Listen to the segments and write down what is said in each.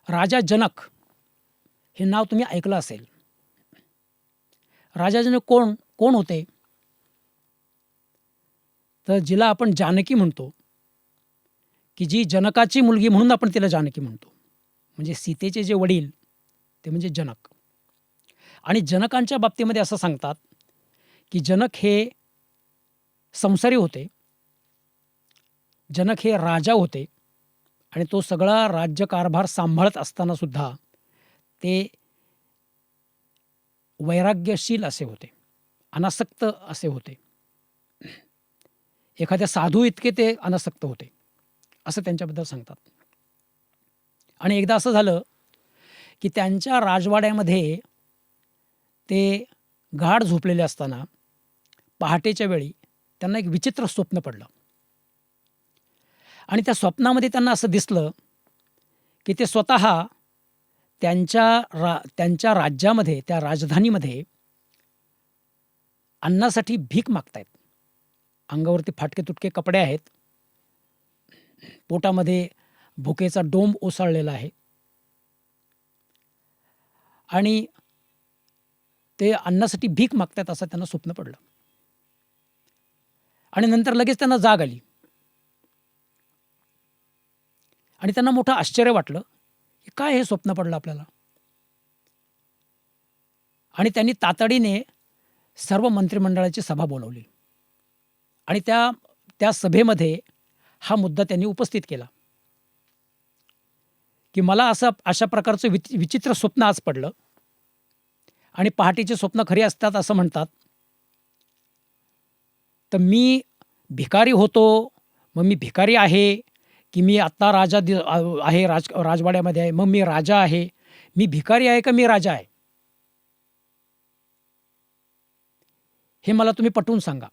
राजा जनक हे नाव तुम्ही ऐकलं असेल. राजा जनक कोण कोण होते? तर जिला आपण जानकी म्हणतो, की जी जनकाची मुलगी म्हणून आपण तिला जानकी म्हणतो. म्हणजे सीतेचे जे वडील ते म्हणजे जनक. आणि जनकांच्या बाबतीमध्ये असं सांगतात, की जनक हे संसारी होते. जनक हे राजा होते आणि तो सगळा राज्यकारभार सांभाळत असताना सुद्धा ते वैराग्यशील असे होते, अनासक्त असे होते. एखाद्या साधू इतके ते अनासक्त होते, असं त्यांच्याबद्दल सांगतात. आणि एकदा असं झालं, की त्यांच्या राजवाड्यामध्ये ते गाढ झोपलेले असताना पहाटेच्या वेळी त्यांना एक विचित्र स्वप्न पडलं. आणि त्या स्वप्नामध्ये त्यांना असं दिसलं, की ते स्वतः त्यांच्या राज्यामध्ये, त्या राजधानीमध्ये अन्नासाठी भीक मागतायत. अंगावरती फाटके-तुटके कपडे आहेत. पोटामध्ये भुकेचा डोंब ओसाळलेला आहे. आणि ते अन्नासाठी भीक मागतायत असं त्यांना स्वप्न पडलं. आणि नंतर लगेच त्यांना जाग आली. आणि त्यांना मोठं आश्चर्य वाटलं, की काय हे स्वप्न पडलं आपल्याला? आणि त्यांनी तातडीने सर्व मंत्रिमंडळाची सभा बोलावली. आणि त्या सभेमध्ये हा मुद्दा त्यांनी उपस्थित केला, की मला अशा प्रकारचं विचित्र स्वप्न आज पडलं. आणि पहाटेची स्वप्न खरी असतात असं म्हणतात. तर मी भिकारी होतो, मग मी भिकारी आहे, की मी आत्ता आहे राजवाड्यामध्ये आहे, मग मी राजा आहे. मी भिकारी आहे का मी राजा आहे? हे मला तुम्ही पटवून सांगा.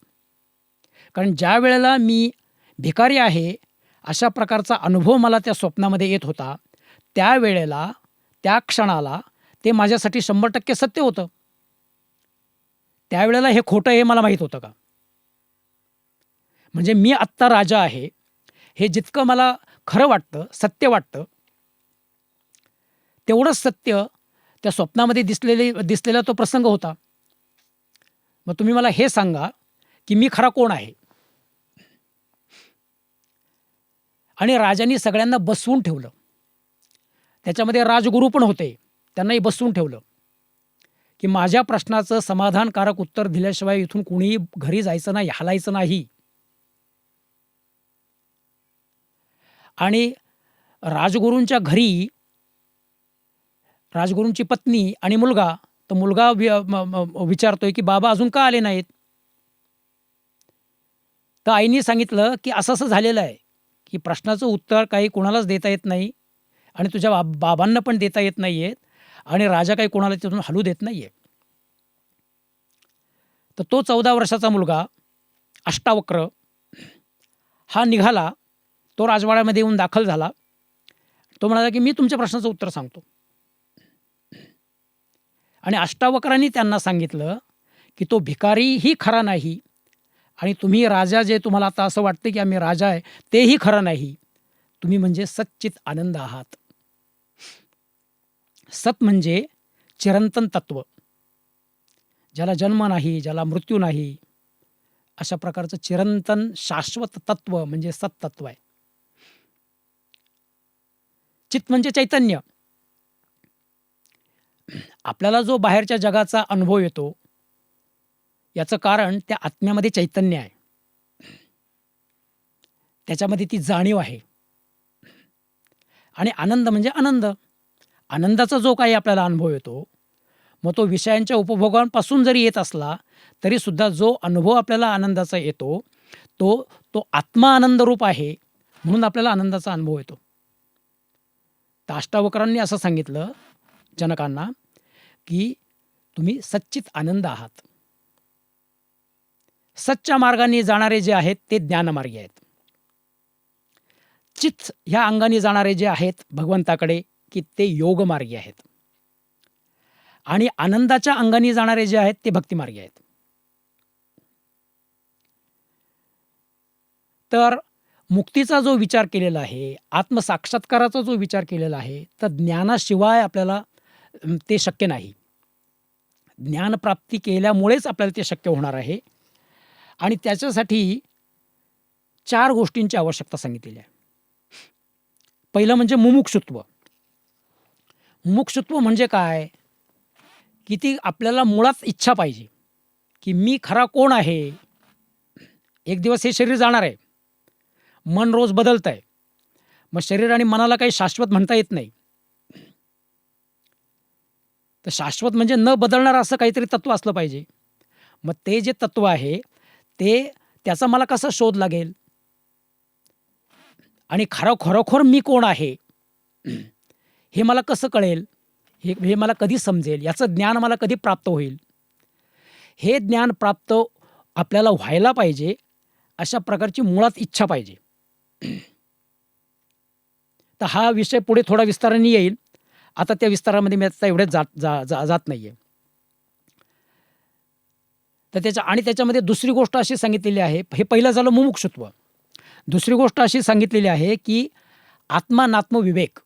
कारण ज्या वेळेला मी भिकारी आहे, अशा प्रकारचा अनुभव मला त्या स्वप्नामध्ये येत होता, त्यावेळेला, त्या क्षणाला ते माझ्यासाठी 100% सत्य होतं. त्यावेळेला हे खोटं हे मला माहीत होतं का? म्हणजे मी आत्ता राजा आहे, हे जितकं मला खरं वाटतं, सत्य वाटतं, तेवढंच सत्य त्या स्वप्नामध्ये दिसलेला तो प्रसंग होता. मग तुम्ही मला हे सांगा, की मी खरा कोण आहे? आणि राजांनी सगळ्यांना बसवून ठेवलं. त्याच्यामध्ये राजगुरू पण होते. त्यांनाही बसवून ठेवलं, की माझ्या प्रश्नाचं समाधानकारक उत्तर दिल्याशिवाय इथून कुणीही घरी जायचं नाही, हलायचं नाही. आणि राजगुरूंच्या घरी राजगुरूंची पत्नी आणि मुलगा, तर मुलगा विचारतोय, की बाबा अजून का आले नाहीत? तर आईनी सांगितलं, की असं-असं झालेलं आहे, की प्रश्नाचं उत्तर काही कोणालाच देता येत नाही आणि तुझ्या बाबांना पण देता येत नाही आहेत आणि राजा काही कोणाला तिथून हलू देत नाही आहे. तर तो 14 वर्षाचा मुलगा अष्टावक्र हा निघाला. तो राजवाड्यामध्ये येऊन दाखल झाला. तो म्हणाला, की मी तुमच्या प्रश्नाचं उत्तर सांगतो. आणि अष्टावक्रांनी त्यांना सांगितलं, की तो भिकारीही खरा नाही आणि तुम्ही राजा जे तुम्हाला आता असं वाटतं, की आम्ही राजा आहे, तेही खरं नाही. तुम्ही म्हणजे सच्चित आनंद आहात. सत म्हणजे चिरंतन तत्व. ज्याला जन्म नाही, ज्याला मृत्यू नाही, अशा प्रकारचं चिरंतन शाश्वत तत्व म्हणजे सत्तत्व आहे. चित म्हणजे चैतन्य. आपल्याला जो बाहेरच्या जगाचा अनुभव येतो, याचं कारण त्या आत्म्यामध्ये चैतन्य आहे. त्याच्यामध्ये ती जाणीव आहे. आणि आनंद म्हणजे आनंद. आनंदाचा जो काही आपल्याला अनुभव येतो, मग तो विषयांच्या उपभोगांपासून जरी येत असला, तरीसुद्धा जो अनुभव आपल्याला आनंदाचा येतो, तो आत्मा आनंदरूप आहे, म्हणून आपल्याला आनंदाचा अनुभव येतो. तर अष्टावक्रांनी असं सांगितलं जनकांना, की तुम्ही सच्चित आनंद आहात. सच्च्या मार्गाने जाणारे जे आहेत ते ज्ञानमार्गी आहेत. निश्चित ह्या अंगाने जाणारे जे आहेत भगवंताकडे, की ते योगमार्गी आहेत. आणि आनंदाच्या अंगाने जाणारे जे आहेत ते भक्तिमार्गी आहेत. तर मुक्तीचा जो विचार केलेला आहे, आत्मसाक्षात्काराचा जो विचार केलेला आहे, तर ज्ञानाशिवाय आपल्याला ते शक्य नाही. ज्ञानप्राप्ती केल्यामुळेच आपल्याला ते शक्य होणार आहे. आणि त्याच्यासाठी 4 गोष्टींची आवश्यकता सांगितलेली आहे. पहिलं म्हणजे मुमुक्षुत्व. मुमुक्षुत्व म्हणजे काय? की ती आपल्याला मुळात इच्छा पाहिजे, की मी खरा कोण आहे? एक दिवस हे शरीर जाणार आहे. मन रोज बदलतंय. मग शरीर आणि मनाला काही शाश्वत म्हणता येत नाही. तर शाश्वत म्हणजे न बदलणारं असं काहीतरी तत्व असलं पाहिजे. मग ते जे तत्व आहे, त्याचा मला कसा शोध लागेल? आणि खरोखर मी कोण आहे? हे मला कसं कळेल? हे मला कधी समजेल? याचं ज्ञान मला कधी प्राप्त होईल? हे ज्ञान प्राप्त आपल्याला व्हायला पाहिजे, अशा प्रकारची मुळात इच्छा पाहिजे. तर हा विषय पुढे थोडा विस्ताराने येईल. आता त्या विस्तारामध्ये मी आता एवढ्याच जात नाहीये. तर त्याच्यामध्ये दुसरी गोष्ट अशी सांगितलेली आहे, हे पहिलं झालं मुमुक्षुत्व. दुसरी गोष्ट अशी सांगितलेली आहे, की आत्मा-नात्म विवेक.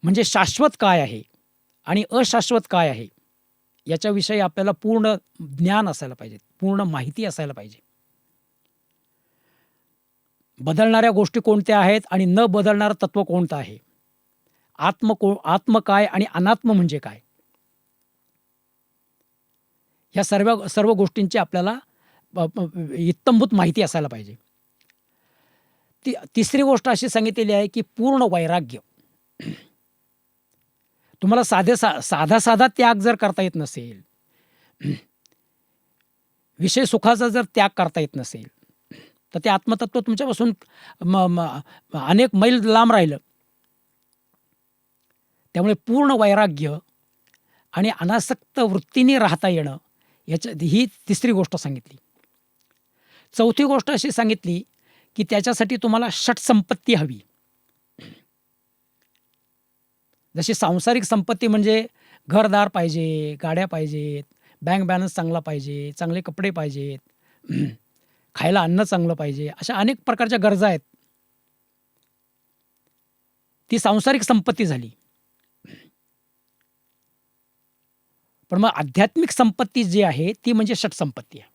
म्हणजे शाश्वत काय आहे आणि अशाश्वत काय आहे, याच्याविषयी आपल्याला पूर्ण ज्ञान असायला पाहिजे, पूर्ण माहिती असायला पाहिजे. बदलणाऱ्या गोष्टी कोणत्या आहेत आणि न बदलणारं तत्व कोणतं आहे? आत्म काय आणि अनात्म म्हणजे काय? ह्या सर्व गोष्टींची आपल्याला इत्थंभूत माहिती असायला पाहिजे. तिसरी गोष्ट अशी सांगितलेली आहे, की पूर्ण वैराग्य. तुम्हाला साधा त्याग जर करता येत नसेल, विषय सुखाचा जर त्याग करता येत नसेल, तर ते आत्मतत्व तुमच्यापासून अनेक मैल लांब राहिलं. त्यामुळे पूर्ण वैराग्य आणि अनासक्त वृत्तीने राहता येणं, ही तिसरी गोष्ट सांगितली. चौथी गोष्ट अशी सांगितली, की त्याच्यासाठी तुम्हाला षटसंपत्ती हवी. जशी सांसारिक संपत्ती म्हणजे घरदार पाहिजे, गाड्या पाहिजेत, बँक बॅलन्स चांगला पाहिजे, चांगले कपडे पाहिजेत, खायला अन्न चांगलं पाहिजे, अशा अनेक प्रकारच्या गरजा आहेत. ती सांसारिक संपत्ती झाली. पण मग आध्यात्मिक संपत्ती जी आहे ती म्हणजे षटसंपत्ती आहे.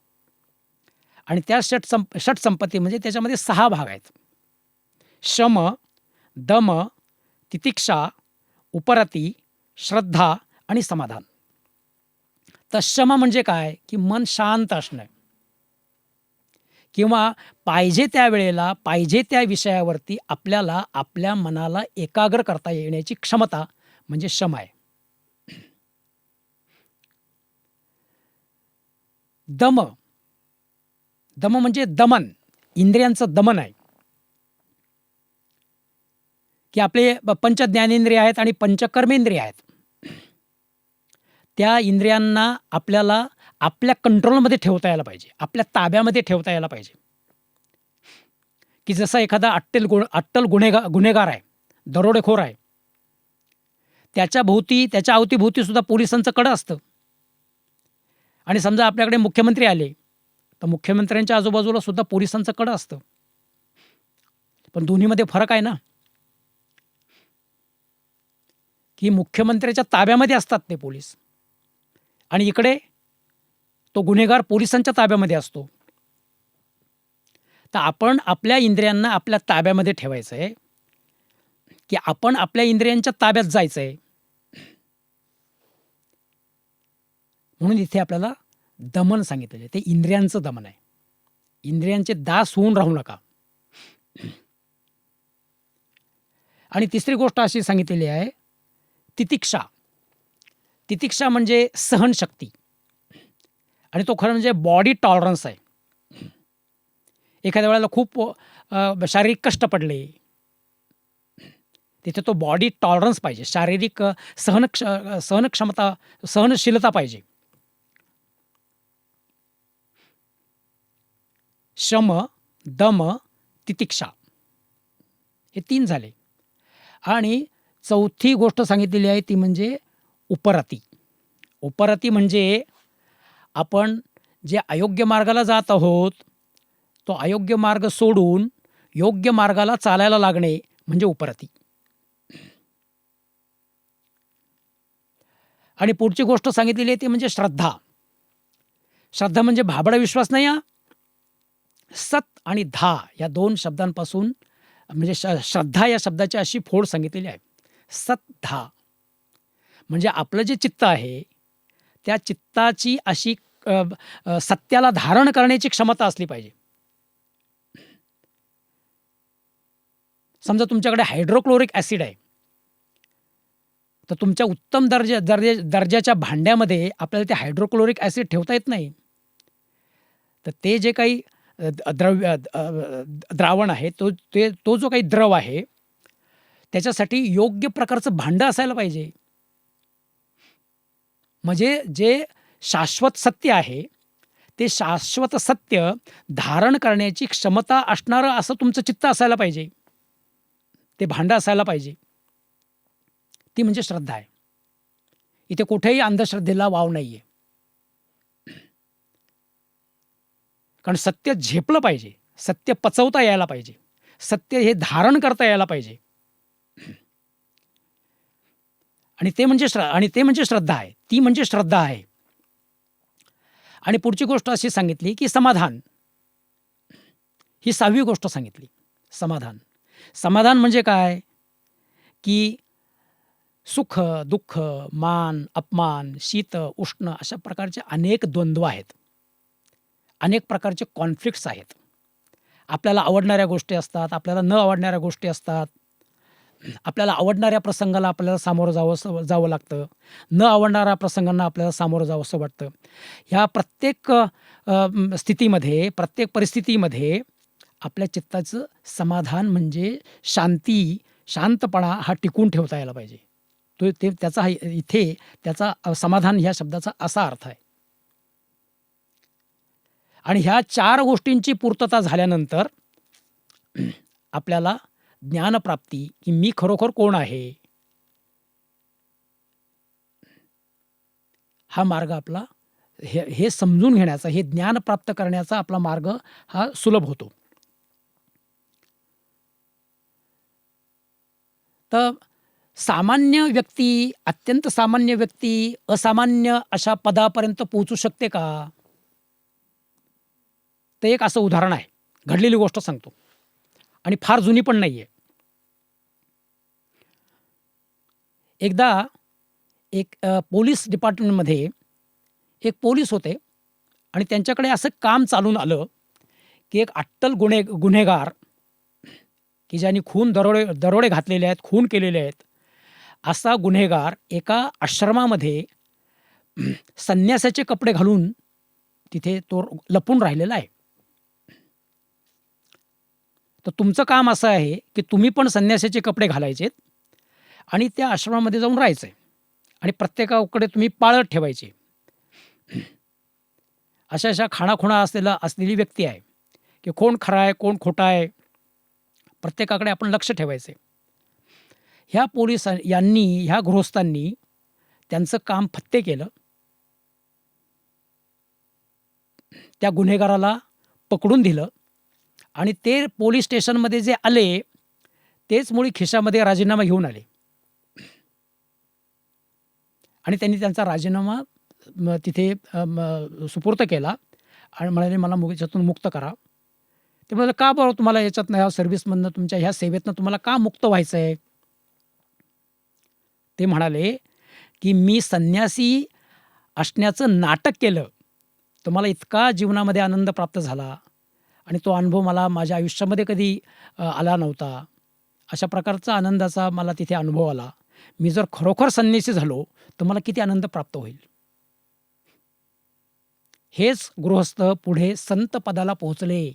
आणि त्या षटसंपत्ती म्हणजे त्याच्यामध्ये 6 भाग आहेत. शम, दम, तितिक्षा, उपरती, श्रद्धा आणि समाधान. तर शम म्हणजे काय? की मन शांत असणं, किंवा पाहिजे त्या वेळेला पाहिजे त्या विषयावरती आपल्याला आपल्या मनाला एकाग्र करता येण्याची क्षमता म्हणजे शम आहे. दम म्हणजे दमन, इंद्रियांचं दमन आहे. की आपले पंच ज्ञानेंद्रिय आहेत आणि पंचकर्मेंद्रिय आहेत. त्या इंद्रियांना आपल्याला आपल्या कंट्रोलमध्ये ठेवता यायला पाहिजे, आपल्या ताब्यामध्ये ठेवता यायला पाहिजे. की जसा एखादा अट्टल गुन्हेगार आहे, दरोडेखोर आहे, त्याच्या अवतीभोवती सुद्धा पोलिसांचं कडं असतं. आणि समजा आपल्याकडे मुख्यमंत्री आले, तर मुख्यमंत्र्यांच्या आजूबाजूला सुद्धा पोलिसांचं कडं असतं. पण दोन्हीमध्ये फरक आहे ना, की मुख्यमंत्र्याच्या ताब्यामध्ये असतात ते पोलीस, आणि इकडे तो गुन्हेगार पोलिसांच्या ताब्यामध्ये असतो. तर आपण आपल्या इंद्रियांना आपल्या ताब्यामध्ये ठेवायचं आहे, की आपण आपल्या इंद्रियांच्या ताब्यात जायचं आहे. म्हणून इथे आपल्याला दमन सांगितलेलं आहे. ते इंद्रियांचं दमन आहे. इंद्रियांचे दास होऊन राहू नका. आणि तिसरी गोष्ट अशी सांगितलेली आहे, तितिक्षा. तितिक्षा म्हणजे सहनशक्ती, आणि तो खरं म्हणजे बॉडी टॉलरन्स आहे. एखाद्या वेळेला खूप शारीरिक कष्ट पडले, तिथे तो बॉडी टॉलरन्स पाहिजे, शारीरिक सहनक्षमता, सहनशीलता पाहिजे. शम, दम, तितिक्षा. हे 3 झाले. आणि चौथी गोष्ट सांगितलेली आहे ती म्हणजे उपरती. उपरती म्हणजे आपण जे अयोग्य मार्गाला जात आहोत, तो अयोग्य मार्ग सोडून योग्य मार्गाला चालायला लागणे म्हणजे उपरती. आणि पुढची गोष्ट सांगितलेली आहे ती म्हणजे श्रद्धा. श्रद्धा म्हणजे भाबडा विश्वास नाही हां. सत आणि धा या 2 शब्दांपासून म्हणजे श्रद्धा या शब्दाची अशी फोड सांगितलेली आहे. सत, धा म्हणजे आपलं जे चित्त आहे, त्या चित्ताची अशी सत्याला धारण करण्याची क्षमता असली पाहिजे. समजा तुमच्याकडे हायड्रोक्लोरिक ॲसिड आहे. तर तुमच्या उत्तम दर्जाच्या भांड्यामध्ये आपल्याला ते हायड्रोक्लोरिक ॲसिड ठेवता येत नाही. तर ते जे काही द्रावण आहे तो जो काही द्रव आहे, त्याच्यासाठी योग्य प्रकारचं भांडं असायला पाहिजे. म्हणजे जे शाश्वत सत्य आहे, ते शाश्वत सत्य धारण करण्याची क्षमता असणारं असं तुमचं चित्त असायला पाहिजे. ते भांडं असायला पाहिजे. ती म्हणजे श्रद्धा आहे. इथे कुठेही अंधश्रद्धेला वाव नाही आहे. कारण सत्य झेपलं पाहिजे, सत्य पचवता यायला पाहिजे, सत्य हे धारण करता यायला पाहिजे. आणि ते म्हणजे श्रद्धा आहे. ती म्हणजे श्रद्धा आहे. आणि पुढची गोष्ट अशी सांगितली की समाधान. ही 6वी गोष्ट सांगितली. समाधान. समाधान म्हणजे काय? की सुख, दुःख, मान, अपमान, शीत, उष्ण अशा प्रकारचे अनेक द्वंद्व आहेत. अनेक प्रकारचे कॉन्फ्लिक्ट्स आहेत. आपल्याला आवडणाऱ्या गोष्टी असतात, आपल्याला न आवडणाऱ्या गोष्टी असतात. आपल्याला आवडणाऱ्या प्रसंगाला आपल्याला सामोरं जावं लागतं. न आवडणाऱ्या प्रसंगांना आपल्याला सामोरं जावंसं वाटतं. ह्या प्रत्येक स्थितीमध्ये, प्रत्येक परिस्थितीमध्ये आपल्या चित्ताचं समाधान म्हणजे शांती, शांतपणा हा टिकवून ठेवता यायला पाहिजे. त्याचा इथे त्याचा समाधान ह्या शब्दाचा असा अर्थ आहे. आणि ह्या 4 गोष्टींची पूर्तता झाल्यानंतर आपल्याला ज्ञानप्राप्ती, की मी खरोखर कोण आहे? हा मार्ग आपला हे समजून घेण्याचा, हे ज्ञान प्राप्त करण्याचा आपला मार्ग हा सुलभ होतो. तर सामान्य व्यक्ती, अत्यंत सामान्य व्यक्ती असामान्य अशा पदापर्यंत पोहोचू शकते का? तर एक असं उदाहरण आहे. घडलेली गोष्ट सांगतो आणि फार जुनी पण नाहीये. एकदा एक पोलीस डिपार्टमेंटमध्ये एक पोलीस होते आणि त्यांच्याकडे असं काम चालून आलं, की एक अट्टल गुन्हेगार, की ज्यांनी दरोडे घातलेले आहेत, खून केलेले आहेत, असा गुन्हेगार एका आश्रमामध्ये संन्यासाचे कपडे घालून तिथे तो लपून राहिलेला आहे. तर तुमचं काम असं आहे, की तुम्ही पण संन्यासाचे कपडे घालायचेत आणि त्या आश्रमामध्ये जाऊन राहायचंय आणि प्रत्येकाकडे तुम्ही पाळत ठेवायची. अशा खाणाखुणा असलेली व्यक्ती आहे, की कोण खरा आहे, कोण खोटा आहे, प्रत्येकाकडे आपण लक्ष ठेवायचे. ह्या ह्या गृहस्थांनी त्यांचं काम फत्ते केलं. त्या गुन्हेगाराला पकडून दिलं आणि ते पोलीस स्टेशनमध्ये जे आले, तेच मुळी खिशामध्ये राजीनामा घेऊन आले आणि त्यांनी त्यांचा राजीनामा तिथे सुपूर्द केला आणि म्हणाले, मला याच्यातून मुक्त करा. ते म्हणाले, का बरं तुम्हाला याच्यातनं, ह्या सर्व्हिसमधनं, तुमच्या ह्या सेवेतनं तुम्हाला का मुक्त व्हायचं आहे? ते म्हणाले, की मी संन्यासी असण्याचं नाटक केलं, तर मला इतका जीवनामध्ये आनंद प्राप्त झाला आणि तो अनुभव मला माझ्या आयुष्यामध्ये कधी आला नव्हता. अशा प्रकारचा आनंदाचा मला तिथे अनुभव आला. मी जर खरोखर संन्यासी झालो तर मला किती आनंद प्राप्त होईल. हेच गृहस्थ पुढे संत पदाला पोहोचले.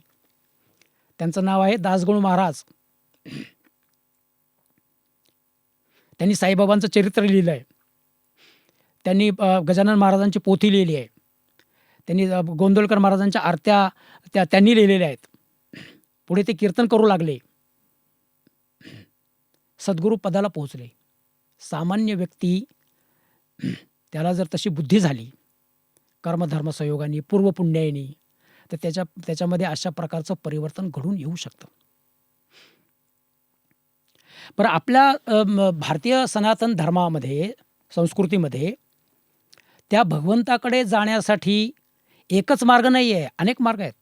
त्यांचं नाव आहे दासगणू महाराज. त्यांनी साईबाबांचं चरित्र लिहिलं आहे. त्यांनी गजानन महाराजांची पोथी लिहिली आहे. त्यांनी गोंदवलकर महाराजांच्या आरत्या त्यांनी लिहिलेल्या आहेत. पुढे ते कीर्तन करू लागले. सद्गुरू पदाला पोहोचले. सामान्य व्यक्ती त्याला जर तशी बुद्धी झाली कर्मधर्म संयोगाने, पूर्वपुण्याने, तर त्याच्यामध्ये अशा प्रकारचं परिवर्तन घडून येऊ शकतं. बरं, आपल्या भारतीय सनातन धर्मामध्ये, संस्कृतीमध्ये त्या भगवंताकडे जाण्यासाठी एकच मार्ग नाही आहे, अनेक मार्ग आहेत,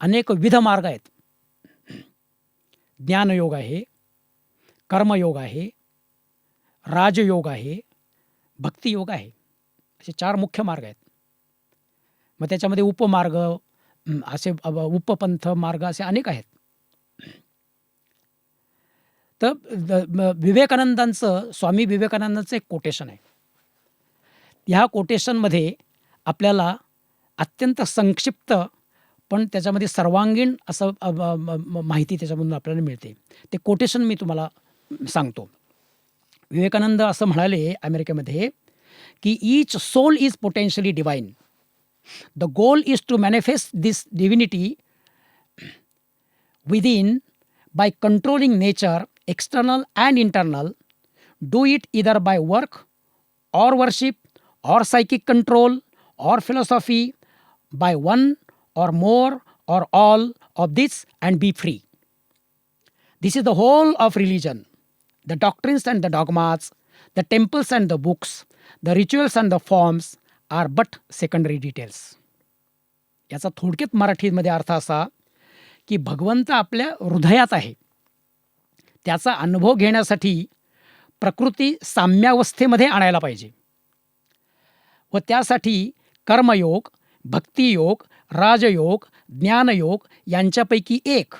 अनेकविध मार्ग आहेत. ज्ञानयोग आहे, कर्मयोग आहे, राजयोग आहे, भक्तियोग आहे. असे 4 मुख्य मार्ग आहेत. मग त्याच्यामध्ये उपमार्ग, असे उपपंथ मार्ग असे अनेक आहेत. तर स्वामी विवेकानंदांचं एक कोटेशन आहे. ह्या कोटेशनमध्ये आपल्याला अत्यंत संक्षिप्त पण त्याच्यामध्ये सर्वांगीण असं माहिती त्याच्यामधून आपल्याला मिळते. ते कोटेशन मी तुम्हाला सांगतो. विवेकानंद असं म्हणाले अमेरिकेमध्ये, की each soul is potentially divine. The goal is to manifest this divinity within by controlling nature, external and internal. Do it either by work or worship or psychic control or philosophy, by one or more or all of this, and be free. This is the whole of religion. The doctrines and the dogmas, the temples and the books, the rituals and the forms are but secondary details. याचा थोडक्यात मराठीमध्ये अर्थ असा की भगवंत आपल्या हृदयात आहे. त्याचा अनुभव घेण्यासाठी प्रकृती साम्यावस्थेमध्ये आणायला पाहिजे व त्यासाठी कर्मयोग, भक्तियोग, राजयोग, ज्ञानयोग यांच्यापैकी एक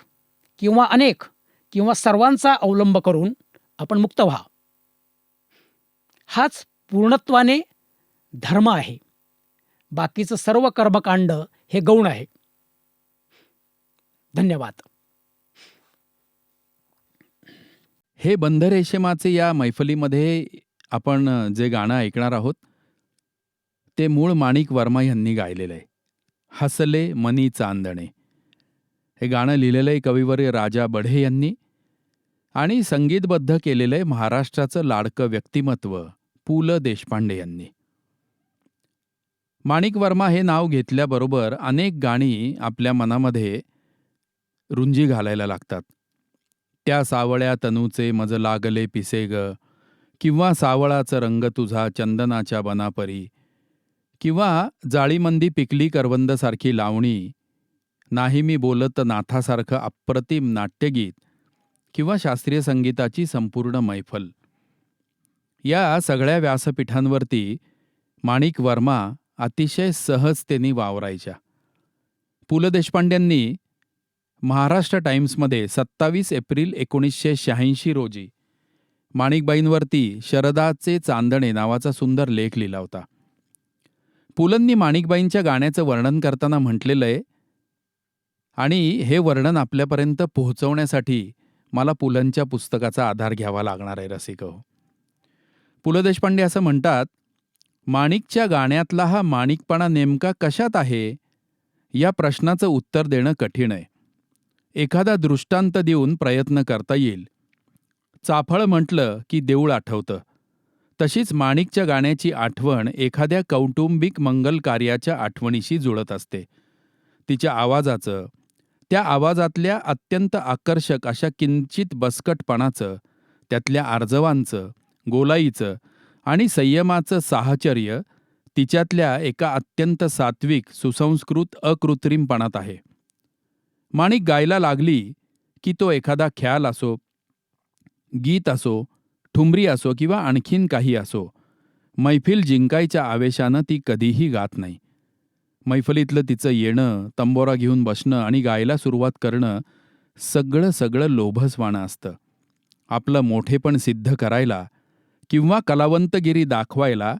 किंवा अनेक किंवा सर्वांचा अवलंब करून आपण मुक्त व्हा. हाच पूर्णत्वाने धर्म आहे. बाकीचं सर्व कर्मकांड हे गौण आहे. धन्यवाद. हे बंधरेशमाचे या मैफलीमध्ये आपण जे गाणं ऐकणार आहोत ते मूळ माणिक वर्मा यांनी गायलेलं आहे. हसले मनी चांदणे हे गाणं लिहिलेलं आहे कविवर्य राजा बढे यांनी आणि संगीतबद्ध केलेलं आहे महाराष्ट्राचं लाडकं व्यक्तिमत्व पु ल देशपांडे यांनी. माणिक वर्मा हे नाव घेतल्याबरोबर अनेक गाणी आपल्या मनामध्ये रुंजी घालायला लागतात. त्या सावळ्या तनूचे मज लागले पिसे ग, किंवा सावळाचं रंग तुझा चंदनाच्या बनापरी, किंवा जाळीमंदी पिकली करवंदसारखी लावणी, नाही मी बोलत नाथासारखं अप्रतिम नाट्यगीत, किंवा शास्त्रीय संगीताची संपूर्ण मैफल. या सगळ्या व्यासपीठांवरती माणिक वर्मा अतिशय सहजतेने वावरायच्या. पु ल देशपांड्यांनी महाराष्ट्र टाइम्समध्ये 27 एप्रिल 1986 रोजी माणिकबाईंवरती शरदाचे चांदणे नावाचा सुंदर लेख लिहिला होता. पुलंनी माणिकबाईंच्या गाण्याचं वर्णन करताना म्हटलेलं आहे, आणि हे वर्णन आपल्यापर्यंत पोहोचवण्यासाठी मला पुलंच्या पुस्तकाचा आधार घ्यावा लागणार आहे रसिक हो. पु ल देशपांडे असं म्हणतात, माणिकच्या गाण्यातला हा माणिकपणा नेमका कशात आहे या प्रश्नाचं उत्तर देणं कठीण आहे. एखादा दृष्टांत देऊन प्रयत्न करता येईल. चाफळ म्हटलं की देऊळ आठवतं. तशीच माणिकच्या गाण्याची आठवण एखाद्या कौटुंबिक मंगल कार्याच्या आठवणीशी जुळत असते. तिच्या आवाजाचं, त्या आवाजातल्या अत्यंत आकर्षक अशा किंचित बसकटपणाचं, त्यातल्या आर्जवांचं, गोलाईचं आणि संयमाचं साहचर्य तिच्यातल्या एका अत्यंत सात्विक सुसंस्कृत अकृत्रिमपणात आहे. माणिक गायला लागली की तो एखादा ख्याल असो, गीत असो, ठुमरी असो किंवा आणखीन काही असो, मैफिल जिंकायच्या आवेशानं ती कधीही गात नाही. मैफलीतलं तिचं येणं, तंबोरा घेऊन बसणं आणि गायला सुरुवात करणं सगळं लोभसवाणं असतं. आपलं मोठेपण सिद्ध करायला किंवा कलावंतगिरी दाखवायला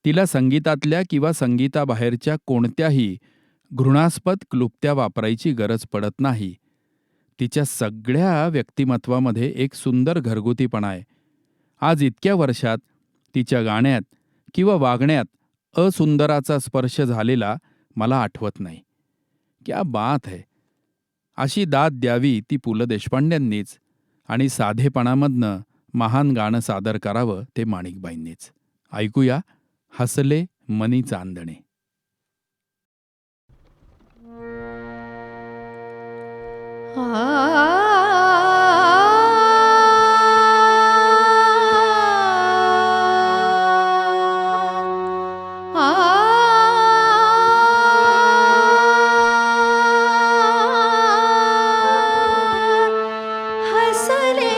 तिला संगीतातल्या किंवा संगीताबाहेरच्या कोणत्याही घृणास्पद क्लुप्त्या वापरायची गरज पडत नाही. तिच्या सगळ्या व्यक्तिमत्वामध्ये एक सुंदर घरगुतीपणा आहे. आज इतक्या वर्षात तिच्या गाण्यात किंवा वागण्यात असुंदराचा स्पर्श झालेला मला आठवत नाही. क्या बात है. अशी दाद द्यावी ती पु ल देशपांड्यांनीच आणि साधेपणामधनं महान गाणं सादर करावं ते माणिकबाईंनीच. ऐकूया हसले मनी चांदणे. हसले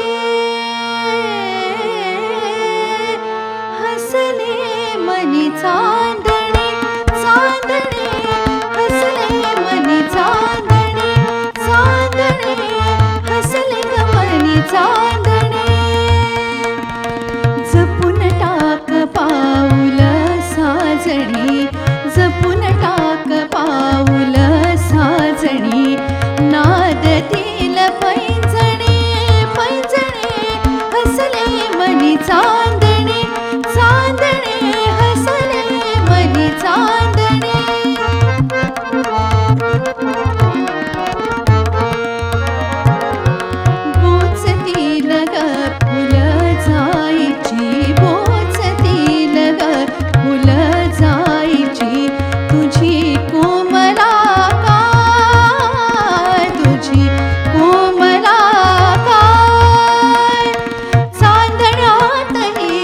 हसले मनी चांदणे चांदणे हसले मनी चांदणे चांदणे हसले ग मनी चांदणे. जपून टाक पाऊल साजणी जपून टाक पाऊल साजणी नादतील पैंजणे पैंजणे हसले मनी चांदणे चांदणे हसले मनी चांदणे. बोचतील ग फुल जायची बोचतील ग फुल जायची तुझी कोमला काय तुझी कोमला काय. चांदण्यातही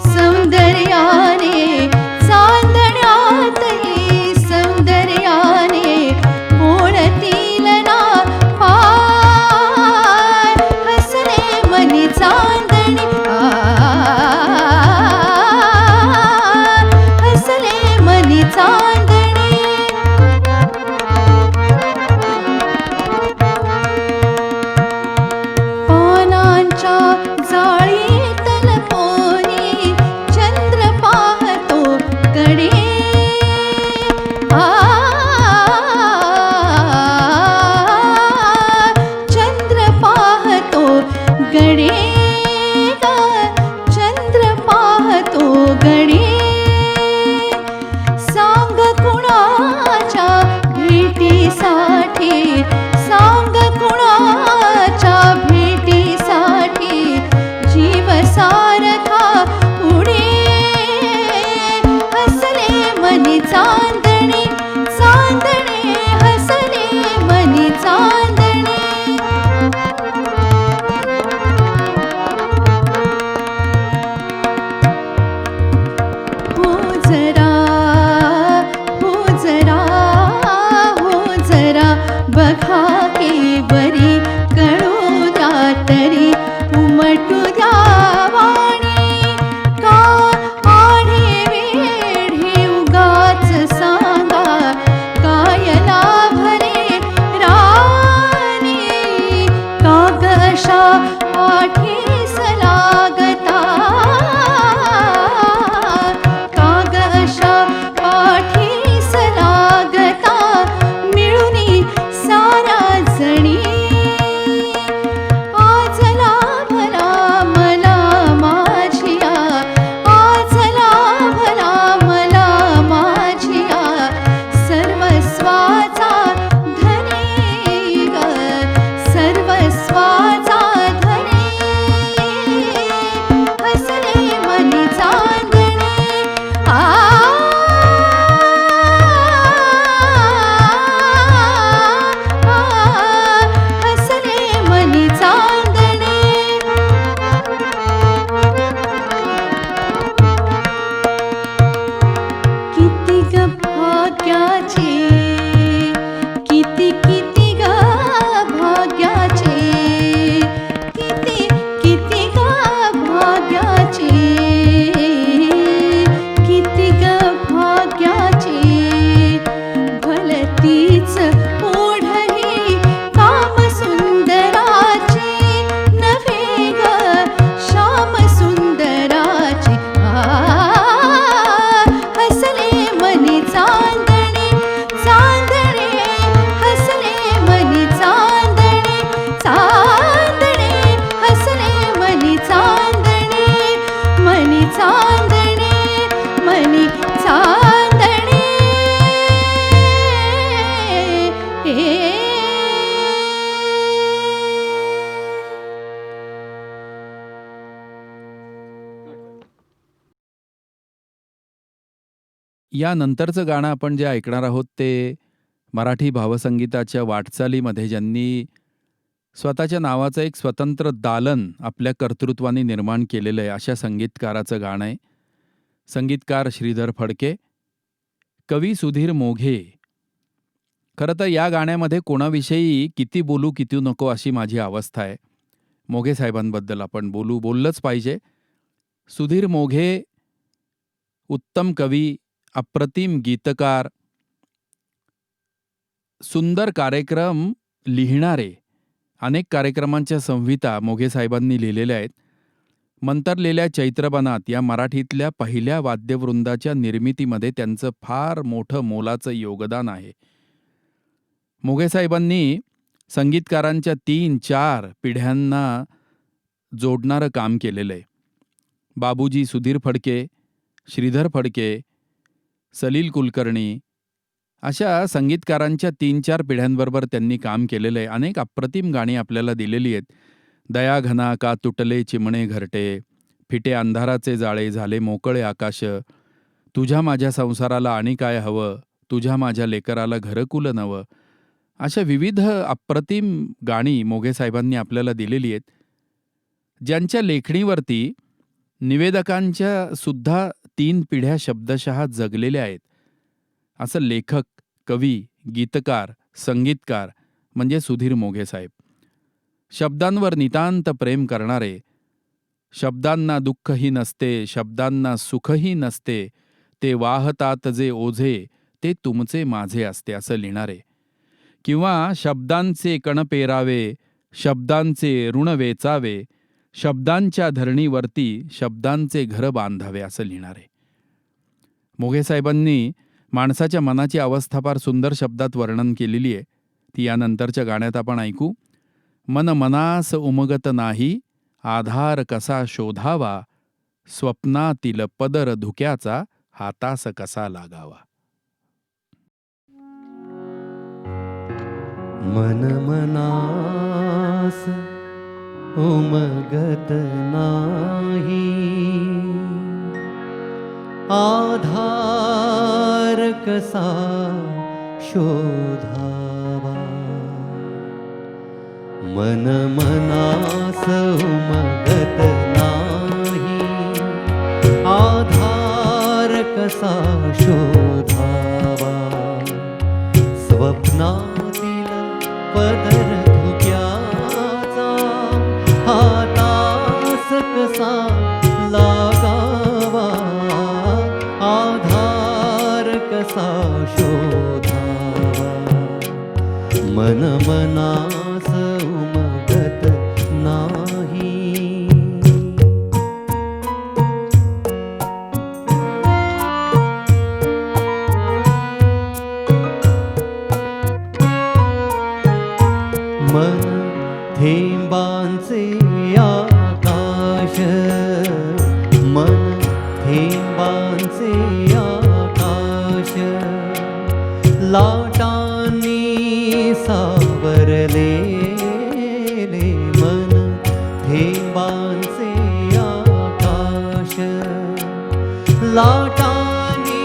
सौंदर्याने चांदण्यातही सौंदर्याने ओढतील ना पाय हसले मनी चांदणे हसले मनी चांदणे. पानांच्या जाळीत लपोनी चंद्र पाहतो कडे चंद्र पाहतो गडे ग चंद्र पाहतो गडे. सांग कुणाच्या भेटीसाठी सांग कुणाच्या भेटीसाठी जीव सारखा उडे हसले मनी चांदणे चांदणे हसले मनी चांदणे. हो जरा हो जरा हो जरा बघा के बरी कळू द्या तरी उमटू द्या वाणी का आढे वेढे उगाच सांगा काय लाभले राणी का ग अशा आठीस लागता का ग अशा पाठीस लागता मिळूनी सारा जणी. आज लाभला मला माझिया आज लाभला मला माझिया सर्वस्वाचा धनी ग सर्वस्वाचा धनी हसले मनी चांदणे हसले मनी चांदणे. किती ग भाग्याचे किती किती ग भाग्याचे किती किती ग भाग्याचे किती ग भाग्याचे भलतीच ओढही काम सुंदराची नव्हे ग श्याम सुंदराची हसले मनी चांदणे यानंतरचं गाणं आपण जे ऐकणार आहोत ते मराठी भावसंगीताच्या वाटचालीमध्ये ज्यांनी स्वतःच्या नावाचं एक स्वतंत्र दालन आपल्या कर्तृत्वाने निर्माण केलेलं आहे अशा संगीतकाराचं गाणं आहे. संगीतकार श्रीधर फडके, कवी सुधीर मोघे. खरं तर या गाण्यामध्ये कोणाविषयी किती बोलू किती नको अशी माझी अवस्था आहे. मोघे साहेबांबद्दल आपण बोललंच पाहिजे. सुधीर मोघे उत्तम कवी, अप्रतिम गीतकार, सुंदर कार्यक्रम लिहिणारे. अनेक कार्यक्रमांच्या संहिता मोघे साहेबांनी लिहिलेल्या आहेत. मंतरलेल्या चैत्रबनात या मराठीतल्या पहिल्या वाद्यवृंदाच्या निर्मितीमध्ये त्यांचं फार मोठं मोलाचं योगदान आहे. मोघे साहेबांनी संगीतकारांच्या 3-4 पिढ्यांना जोडणारं काम केलेलं आहे. बाबूजी सुधीर फडके, श्रीधर फडके, सलील कुलकर्णी अशा संगीतकारांच्या 3-4 पिढ्यांबरोबर त्यांनी काम केलेलं आहे. अनेक अप्रतिम गाणी आपल्याला दिलेली आहेत. दया घना का तुटले चिमणे घरटे, फिटे अंधाराचे जाळे झाले मोकळे आकाश, तुझ्या माझ्या संसाराला आणि काय हवं, तुझ्या माझ्या लेकराला घरकुल नवं, अशा विविध अप्रतिम गाणी मोघे साहेबांनी आपल्याला दिलेली आहेत. ज्यांच्या लेखणीवरती निवेदकांच्या सुद्धा 3 पिढ्या शब्दशः जगलेल्या आहेत. असं लेखक, कवी, गीतकार, संगीतकार म्हणजे सुधीर मोघे साहेब. शब्दांवर नितांत प्रेम करणारे, शब्दांना दुःखही नसते, शब्दांना सुखही नसते, ते वाहतात जे ओझे, ते तुमचे माझे असते असं लिहिणारे. किंवा शब्दांचे कण पेरावे, शब्दांचे ऋण वेचावे, शब्दांच्या धरणीवरती शब्दांचे घर बांधावे असं लिहिणारे. मोघे साहेबांनी माणसाच्या मनाची अवस्था फार सुंदर शब्दात वर्णन केलेली आहे. ती यानंतरच्या गाण्यात आपण ऐकू. मन मनास उमगत नाही, आधार कसा शोधावा, स्वप्नातील पदर धुक्याचा हातास कसा लागावा. मन मनास उमगत नाही, आधार कसा शोधावा. मन मनास उमगत नाही, आधार कसा शोधावा. स्वप्नातील पदर धुक्याचा हातास कसा लागावा, आधार कसा शोधावा. मन मनास उमगत नाही. मन थेंबांचे आकाश, मन थेंबांचे आकाश, लाटांनी सावरलेले. मन थेंबांचे आकाश, लाटांनी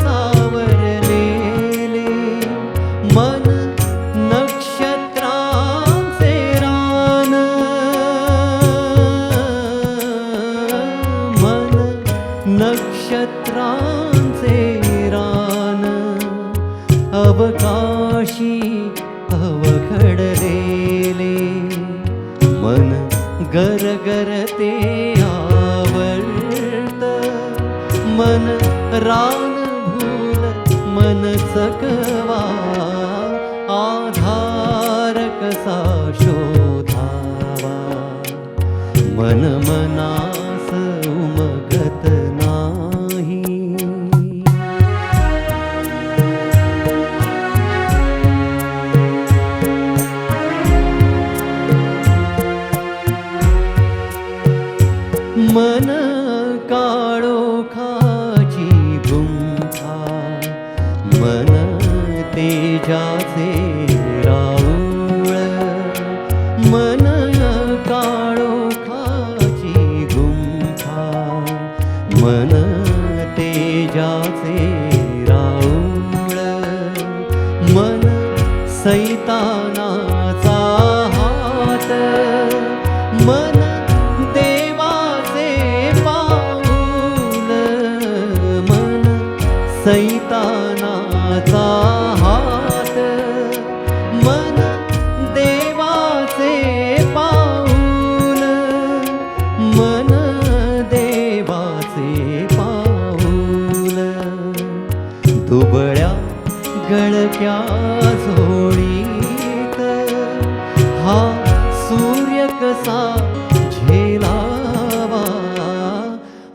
सावरलेले. मन नक्षत्रांचे रान, मन नक्षत्रांचे रान, अवकाशी अवघडलेले. मन गरगरते आवर्त, मन रान भूल मन चकवा. आधार कसा शोधावा. मन मनास उमगत नाही. मन काळोखाची गुंफा, मन तेजाचे राऊळ. मन काळोखाची गुंफा, सैतानाचा हात मन देवाचे पाऊल मन सैतानाचा हात मन देवाचे पाऊल मन देवाचे पाऊल दुबळ्या गळक्या झोळीत हा सूर्य कसा झेलावा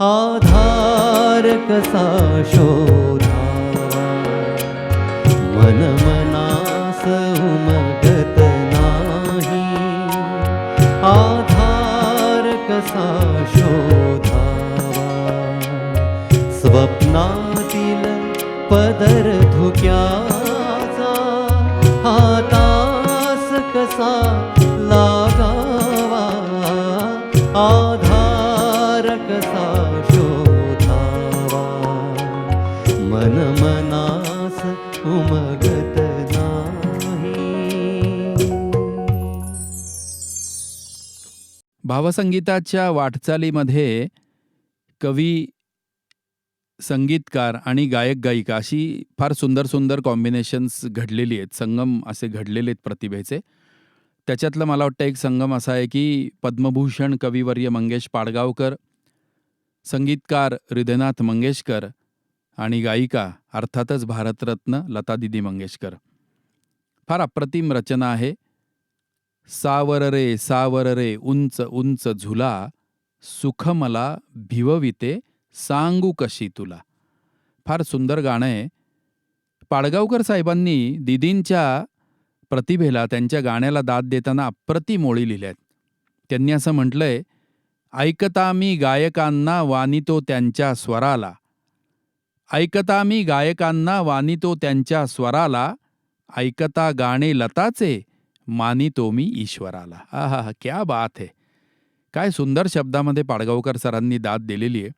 आधार कसा शोधावा मन मनास उमगत नाही आधार कसा शोधावा स्वप्नातील पदर धुक्याचा हातास कसा लागावा आधार कसा शोधावा मन मनास उमगत नाही. भावसंगीताच्या वाटचालीमध्ये कवी, संगीतकार आणि गायक गायिका अशी फार सुंदर सुंदर कॉम्बिनेशन्स घडलेली आहेत, संगम असे घडलेले आहेत प्रतिभेचे. त्याच्यातलं मला वाटतं एक संगम असा आहे की पद्मभूषण कविवर्य मंगेश पाडगावकर, संगीतकार हृदयनाथ मंगेशकर आणि गायिका अर्थातच भारतरत्न लतादीदी मंगेशकर. फार अप्रतिम रचना आहे. सावर रे उंच उंच झुला सुख मला भिवविते सांगू कशी तुला. फार सुंदर गाणं आहे. पाडगावकर साहेबांनी दीदींच्या प्रतिभेला, त्यांच्या गाण्याला दाद देताना अप्रतिम ओळी लिहिल्यात. त्यांनी असं म्हटलंय, ऐकता मी गायकांना वानितो त्यांच्या स्वराला, ऐकता मी गायकांना वानितो त्यांच्या स्वराला, ऐकता गाणे लताचे मानितो मी ईश्वराला. आहा, क्या बात है. काय सुंदर शब्दामध्ये पाडगावकर सरांनी दाद दिलेली आहे.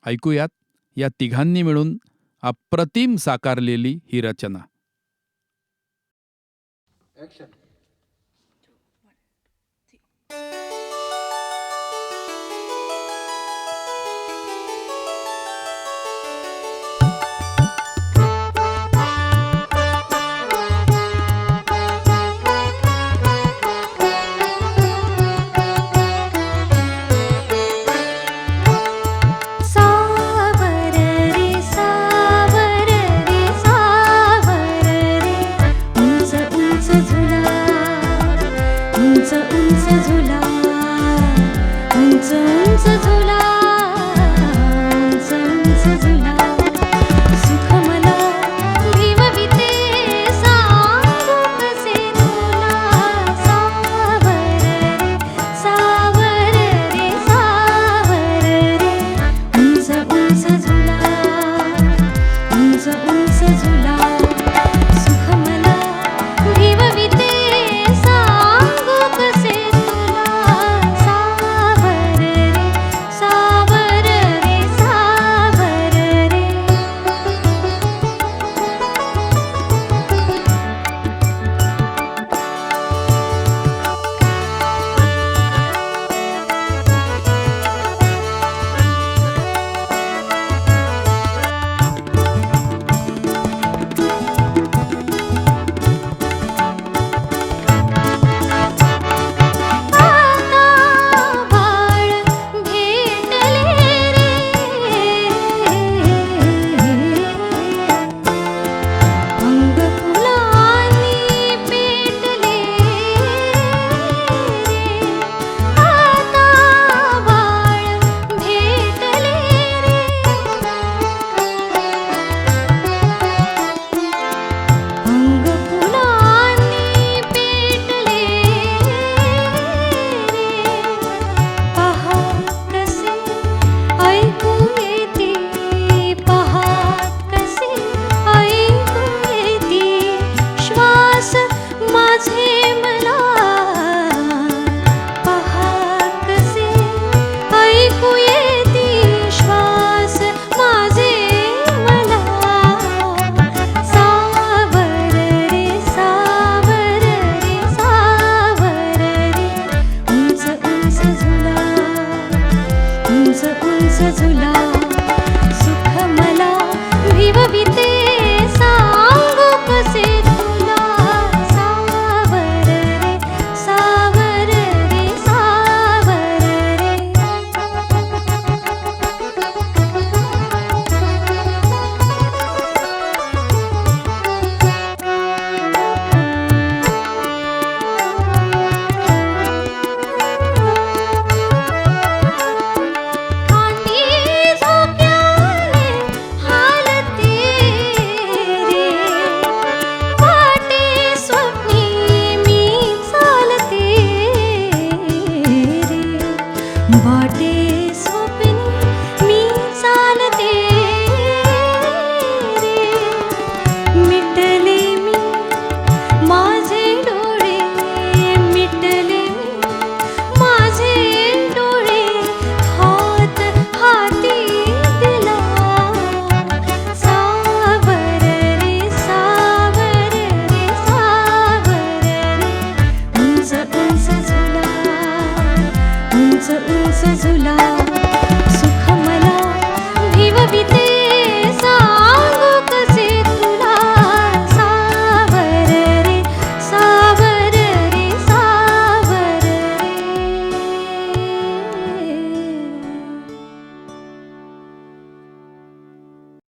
ऐकूयात या तिघांनी मिळून अप्रतिम साकारलेली ही रचना. सावर रे सावर रे सावर रे उंच उंच झुला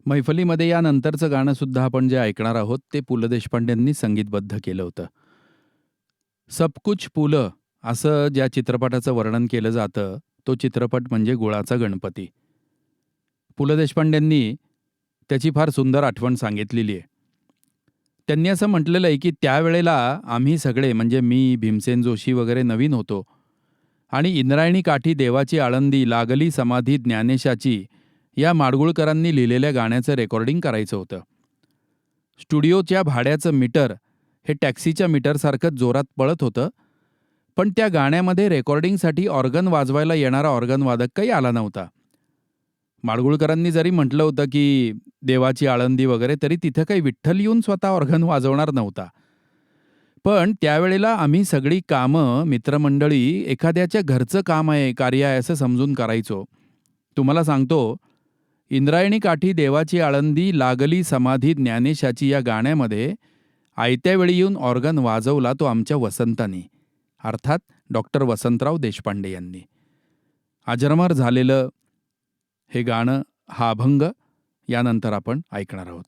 मैफलीमध्ये या नंतरचं गाणं सुद्धा आपण जे ऐकणार आहोत ते पु ल देशपांडेंनी संगीतबद्ध केलं होतं. सब कुछ पुलं असं ज्या चित्रपटाचं वर्णन केलं जातं तो चित्रपट म्हणजे गुळाचा गणपती. पु ल देशपांडेंनी त्याची फार सुंदर आठवण सांगितलेली आहे. त्यांनी असं म्हटलेलं आहे की त्यावेळेला आम्ही सगळे म्हणजे मी, भीमसेन जोशी वगैरे नवीन होतो आणि इंद्रायणी काठी देवाची आळंदी लागली समाधी ज्ञानेशाची या माडगुळकरांनी लिहिलेल्या गाण्याचं रेकॉर्डिंग करायचं होतं. स्टुडिओच्या भाड्याचं मीटर हे टॅक्सीच्या मीटरसारखंच जोरात पळत होतं, पण त्या गाण्यामध्ये रेकॉर्डिंगसाठी ऑर्गन वाजवायला येणारा ऑर्गनवादक काही आला नव्हता. माडगुळकरांनी जरी म्हटलं होतं की देवाची आळंदी वगैरे, तरी तिथं काही विठ्ठल येऊन स्वतः ऑर्गन वाजवणार नव्हता. पण त्यावेळेला आम्ही सगळी कामं मित्रमंडळी एखाद्याच्या घरचं काम आहे, कार्य आहे असं समजून करायचो. तुम्हाला सांगतो, इंद्रायणी काठी देवाची आळंदी लागली समाधी ज्ञानेशाची या गाण्यामध्ये आयत्या वेळी येऊन ऑर्गन वाजवला तो आमच्या वसंतांनी, अर्थात डॉक्टर वसंतराव देशपांडे यांनी. अजरामर झालेलं हे गाणं, हा अभंग यानंतर आपण ऐकणार आहोत.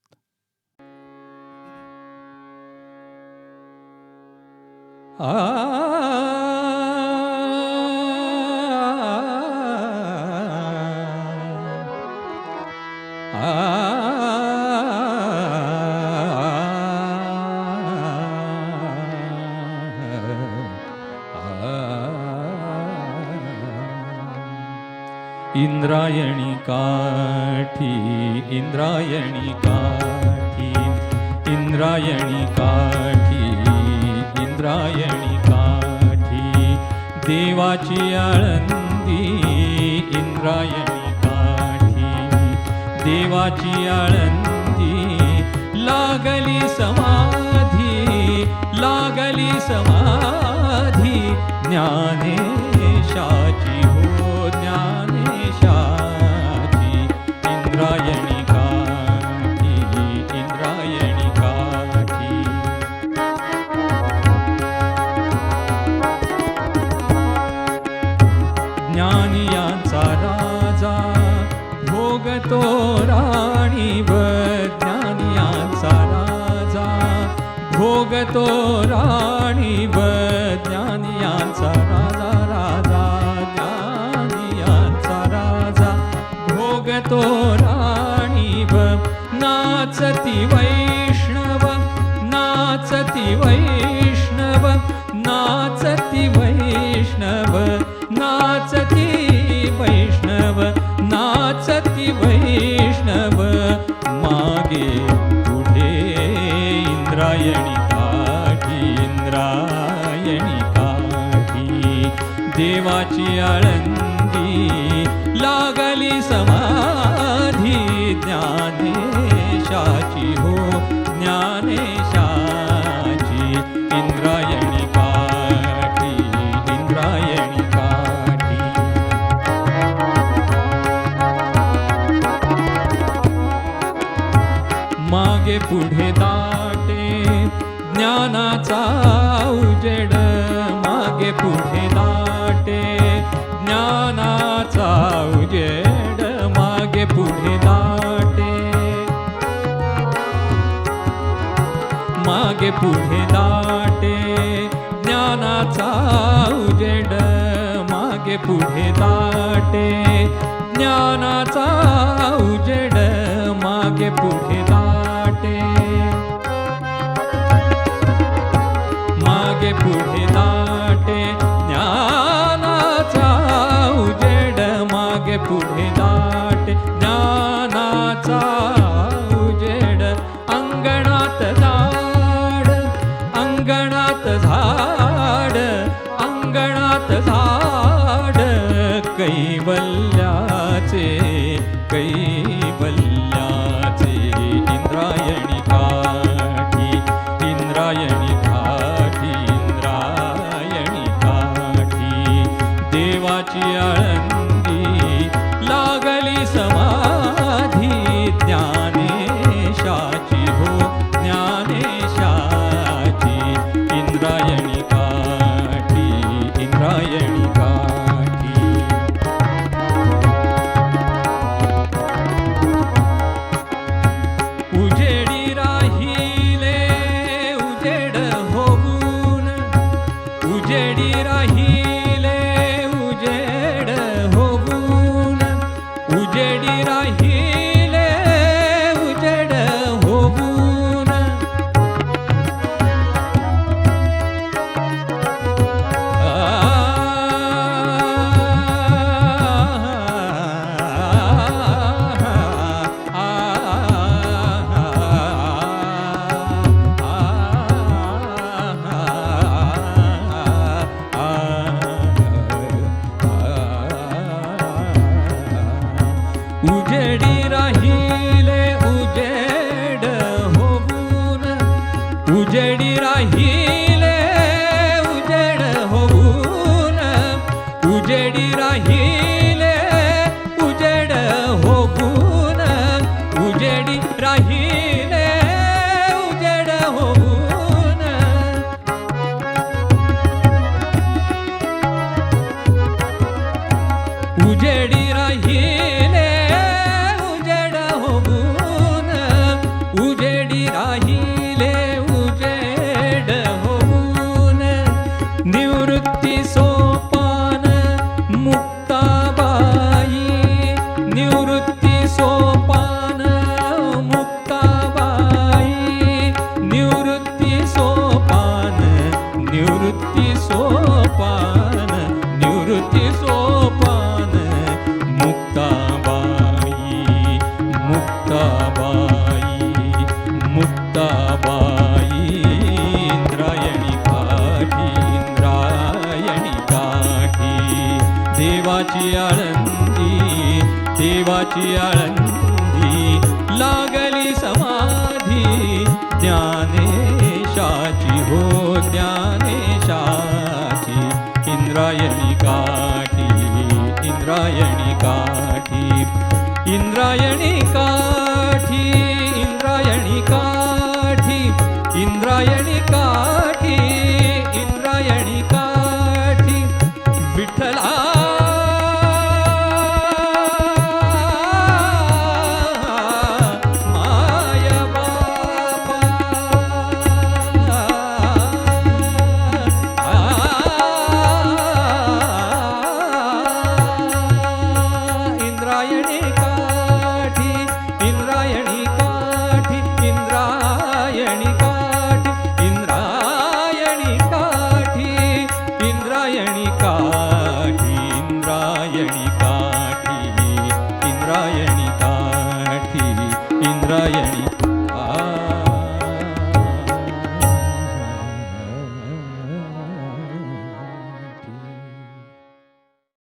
इंद्रायणी काठी, इंद्रायणी काठी, इंद्रायणी काठी, इंद्रायणी काठी, देवाची आळंदी, इंद्रायणी काठी, देवाची आळंदी, लागली समाधी, लागली समाधी, ज्ञानेशाची हो ज्ञानेशाची, इंद्रायणी काठी, इंद्रायणी काठी. ज्ञानियांचा राजा भोगतो राणीव, ज्ञानियांचा राजा भोगतो राणीव, ज्ञानियांचा राजा, राजा ज्ञानियांचा राजा भोगतो राणीव, नाचती वैष्णव, नाचती वैष्णव, नाचती वैष्णव, नाचती वैष्णव, नाचती वैष्णव, मागे पुढे इंद्रायणी काठी, इंद्रायणी काठी, देवाची आळंदी, लागली समाधी, ज्ञानेशाची हो ज्ञानेशाची, इंद्रायणी काठी, इंद्रायणी काठी. मागे पुढे दाटे ज्ञानाचा उजेड, मागे पुढे दाटे ज्ञानाचा उजेड, मागे पुढे दाटे, मागे पुढे दाटे ज्ञानाचा उजेड, मागे पुढे दाटे ज्ञानाचा उजेड, मागे पुढे दाटे, मागे पुढे दाटे ज्ञानाचा उजेड, मागे पुढे दाटे ज्ञानाचा उजेड, अंगणात झाड, अंगणात झाड, अंगणात झाड, कैवल्याचे, कैवल्याचे, इंद्रायणी राहिले उजेड होऊन उजेडी राहिले उजेड होऊन उजेडी राहिले उजेड होऊन निवृत्ती सोपान मुक्ताबाई निवृत्ती सोपान मुक्ताबाई निवृत्ती सोपान निवृत्ती सोपान निवृत्ती सोपान मुक्ताबाई मुक्ताबाई मुक्ताबाई इंद्रायणी काठी इंद्रायणी काठी देवाची आळंदी लागली समाधी ज्ञानेशाची हो ज्ञानेशाची इंद्रायणी काठी इंद्रायणी काठी इंद्रायणी काठी इंद्रायणी काठी इंद्रायणी काठी इंद्रायणी काठी विठ्ठला माय बापा इंद्रायणी काठी इंद्रायणी काठी इंद्रायणी काठी इंद्रायणी काठी इंद्रायणी काठी इंद्रायणी काठी इंद्रायणी काठी इंद्रायणी